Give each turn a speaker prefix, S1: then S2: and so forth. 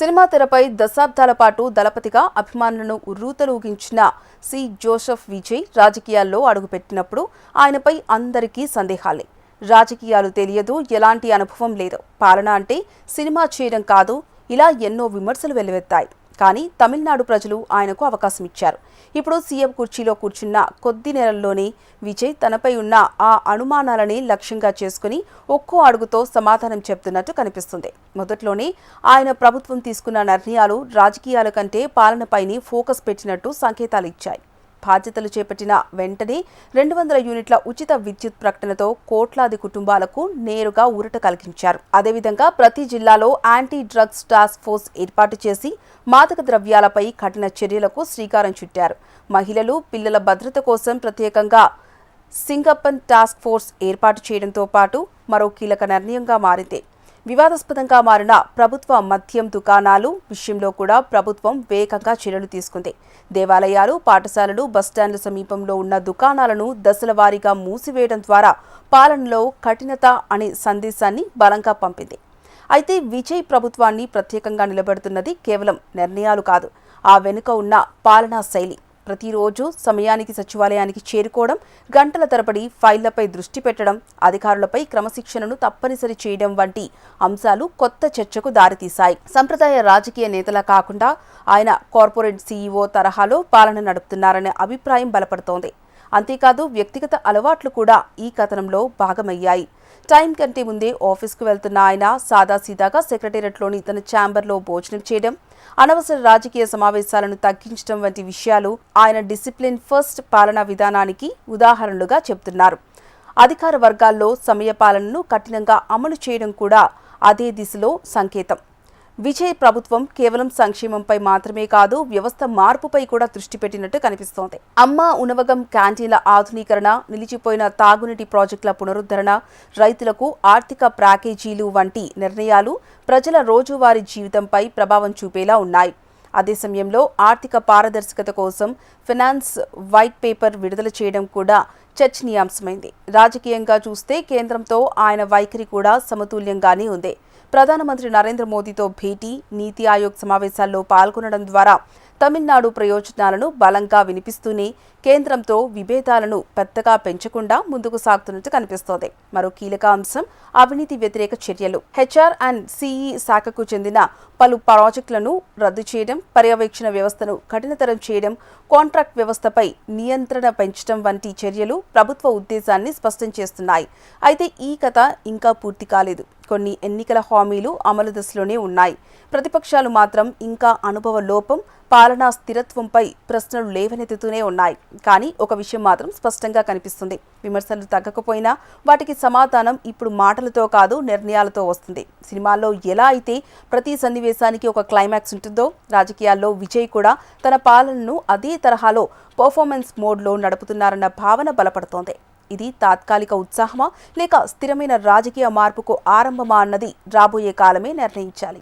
S1: Cinema తెరపై దశాబ్దాల పాటు దళపతిగా అభిమానులను ఉర్రూతలూగించిన సి జోసెఫ్ విజయ్ రాజకీయాల్లో అడుగుపెట్టినప్పుడు ఆయనపై అందరికీ సందేహాలే. రాజకీయాలు తెలియదు, ఎలాంటి అనుభవం లేదు, పాలన అంటే సినిమా చేయడం కాదు, ఇలా ఎన్నో విమర్శలు వెల్లువెత్తాయి. కానీ తమిళనాడు ప్రజలు ఆయనకు అవకాశం ఇచ్చారు. ఇప్పుడు సీఎం కుర్చీలో కూర్చున్న కొద్ది నెలల్లోనే విజయ్ తనపై ఉన్న ఆ అనుమానాలని లక్ష్యంగా చేసుకుని ఒక్కో అడుగుతో సమాధానం చెప్తున్నట్టు కనిపిస్తుంది. మొదట్లోనే ఆయన ప్రభుత్వం తీసుకున్న నిర్ణయాలు రాజకీయాల కంటే పాలనపైనే ఫోకస్ పెట్టినట్టు సంకేతాలు ఇచ్చాయి. బాధ్యతలు చేపట్టిన వెంటనే 200 యూనిట్ల ఉచిత విద్యుత్ ప్రకటనతో కోట్లాది కుటుంబాలకు నేరుగా ఊరట కలిగించారు. అదేవిధంగా ప్రతి జిల్లాలో యాంటీ డ్రగ్స్ టాస్క్ ఫోర్స్ ఏర్పాటు చేసి మాదక ద్రవ్యాలపై కఠిన చర్యలకు శ్రీకారం చుట్టారు. మహిళలు, పిల్లల భద్రత కోసం ప్రత్యేకంగా సింగప్పన్ టాస్క్ ఫోర్స్ ఏర్పాటు చేయడంతో పాటు మరో కీలక నిర్ణయంగా మారింది. వివాదాస్పదంగా మారిన ప్రభుత్వ మద్యం దుకాణాలు విషయంలో కూడా ప్రభుత్వం వేగంగా చర్యలు తీసుకుంది. దేవాలయాలు, పాఠశాలలు, బస్టాండ్ల సమీపంలో ఉన్న దుకాణాలను దశల వారీగా మూసివేయడం ద్వారా పాలనలో కఠినత అనే సందేశాన్ని బలంగా పంపింది. అయితే విజయ్ ప్రభుత్వాన్ని ప్రత్యేకంగా నిలబెడుతున్నది కేవలం నిర్ణయాలు కాదు, ఆ వెనుక ఉన్న పాలనా శైలి. ప్రతిరోజు సమయానికి సచివాలయానికి చేరుకోవడం, గంటల తరబడి ఫైళ్లపై దృష్టి పెట్టడం, అధికారులపై క్రమశిక్షణను తప్పనిసరి చేయడం వంటి అంశాలు కొత్త చర్చకు దారితీశాయి. సంప్రదాయ రాజకీయ నేతలా కాకుండా ఆయన కార్పొరేట్ సీఈఓ తరహాలో పాలన నడుపుతున్నారనే అభిప్రాయం బలపడుతోంది. అంతేకాదు వ్యక్తిగత అలవాట్లు కూడా ఈ కథనంలో భాగమయ్యాయి. టైం కంటే ముందే ఆఫీస్కు వెళ్తున్న ఆయన సాదాసీదాగా సెక్రటేరియట్లోని తన ఛాంబర్లో భోజనం చేయడం, అనవసర రాజకీయ సమావేశాలను తగ్గించడం వంటి విషయాలు ఆయన డిసిప్లిన్ ఫస్ట్ పాలనా విధానానికి ఉదాహరణలుగా చెబుతున్నారు. అధికార వర్గాల్లో సమయపాలనను కఠినంగా అమలు చేయడం కూడా అదే దిశలో సంకేతం. విజయ్ ప్రభుత్వం కేవలం సంక్షేమంపై మాత్రమే కాదు, వ్యవస్థ మార్పుపై కూడా దృష్టి పెట్టినట్టు కనిపిస్తోంది. అమ్మ ఉనవగం క్యాంటీన్ల ఆధునీకరణ, నిలిచిపోయిన తాగునీటి ప్రాజెక్టుల పునరుద్ధరణ, రైతులకు ఆర్థిక ప్యాకేజీలు వంటి నిర్ణయాలు ప్రజల రోజువారీ జీవితంపై ప్రభావం చూపేలా ఉన్నాయి. అదే సమయంలో ఆర్థిక పారదర్శకత కోసం ఫైనాన్స్ వైట్ పేపర్ విడుదల చేయడం కూడా చర్చనీయాంశమైంది. రాజకీయంగా చూస్తే కేంద్రంతో ఆయన వైఖరి కూడా సమతుల్యంగానే ఉంది. ప్రధానమంత్రి నరేంద్ర మోదీతో భేటీ, నీతి ఆయోగ్ సమావేశాల్లో పాల్గొనడం ద్వారా తమిళనాడు ప్రయోజనాలను బలంగా వినిపిస్తూనే కేంద్రంతో విభేదాలను పెద్దగా పెంచకుండా ముందుకు సాగుతున్నట్టు కనిపిస్తోంది. మరో కీలక అంశం అవినీతి వ్యతిరేక చర్యలు. హెచ్ఆర్ అండ్ సిఈ శాఖకు చెందిన పలు ప్రాజెక్టులను రద్దు చేయడం, పర్యవేక్షణ వ్యవస్థను కఠినతరం చేయడం, కాంట్రాక్ట్ వ్యవస్థపై నియంత్రణ పెంచడం వంటి చర్యలు ప్రభుత్వ ఉద్దేశాన్ని స్పష్టం చేస్తున్నాయి. అయితే ఈ కథ ఇంకా పూర్తి కాలేదు. కొన్ని ఎన్నికల హామీలు అమలు దశలోనే ఉన్నాయి. ప్రతిపక్షాలు మాత్రం ఇంకా అనుభవ లోపం, పాలనా స్థిరత్వంపై ప్రశ్నలు లేవనెత్తుతూనే ఉన్నాయి. కానీ ఒక విషయం మాత్రం స్పష్టంగా కనిపిస్తుంది. విమర్శలు తగ్గకపోయినా వాటికి సమాధానం ఇప్పుడు మాటలతో కాదు, నిర్ణయాలతో వస్తుంది. సినిమాల్లో ఎలా అయితే ప్రతి సన్నివేశానికి ఒక క్లైమాక్స్ ఉంటుందో, రాజకీయాల్లో విజయ్ కూడా తన పాలనను అదే తరహాలో పర్ఫార్మెన్స్ మోడ్లో నడుపుతున్నారన్న భావన బలపడుతోంది. ఇది తాత్కాలిక ఉత్సాహమా లేక స్థిరమైన రాజకీయ మార్పుకు ఆరంభమా అన్నది రాబోయే కాలమే నిర్ణయించాలి.